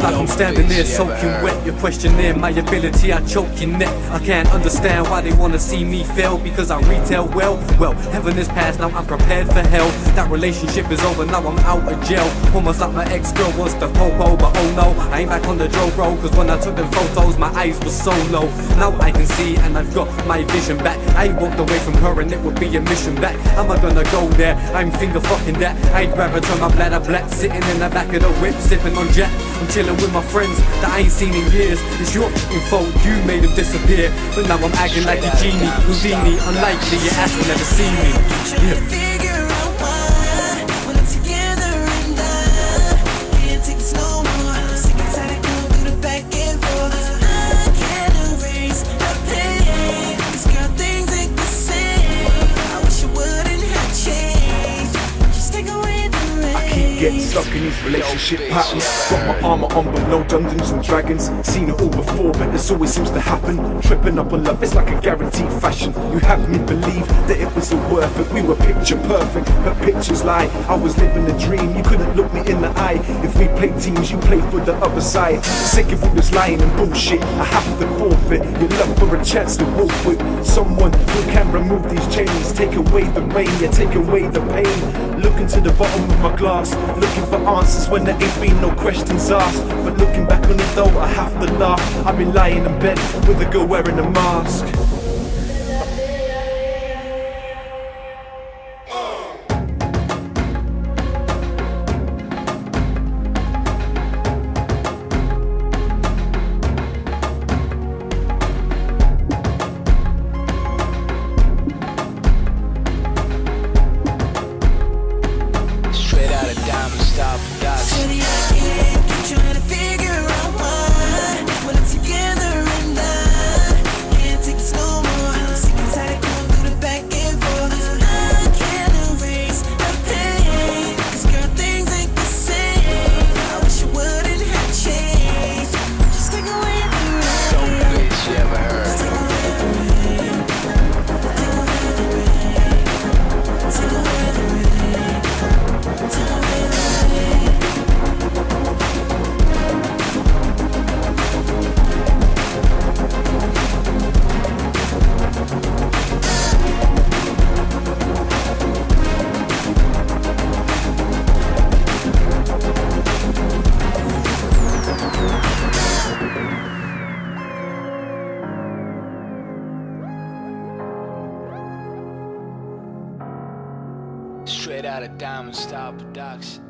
like I'm standing there soaking wet. You're questioning my ability, I choke your neck. I can't understand why they wanna see me fail, because I retail well. Well, heaven is past, now I'm prepared for hell. That relationship is over, now I'm out of jail. Almost like my ex-girl was the popo, but oh no, I ain't back on the Joe bro. Cause when I took them photos, my eyes were so low. Now I can see and I've got my vision back. I walked away from her and it would be a mission back. Am I gonna go there? I'm finger fucking that. I'd rather turn my bladder black, sitting in the back of the whip, sipping on Jack. I'm chilling with my friends that I ain't seen in years. It's your fucking fault, you made them disappear. But now I'm acting like a genie, Houdini. Unlikely, your ass will never see me. Yeah. Getting stuck in these relationship patterns. Got my armor on but no Dungeons and Dragons. Seen it all before but this always seems to happen. Tripping up on love, it's like a guaranteed fashion. You had me believe that it was all worth it. We were picture perfect, but pictures lie. I was living a dream, you couldn't look me in the eye. If we played teams, you played for the other side. Sick of all this lying and bullshit, I have to forfeit. Your love for a chance to walk with someone who can remove these chains. Take away the rain, yeah, take away the pain. Looking to the bottom of my glass, looking for answers when there ain't been no questions asked. But looking back on it though, I have to laugh. I've been lying in bed with a girl wearing a mask. Shawty, I can't keep trying to figure out why when I'm together and I can't take this no more. I'm sick and tired of going through the back and forth. I can't erase the pain, cause girl, things ain't the same. I wish it wouldn't have changed. Just take away the rain. So bitch, you ever heard? Just take away the rain. Take away the rain. Take away the rain. Take away the rain. Straight out of Diamond Style Productions.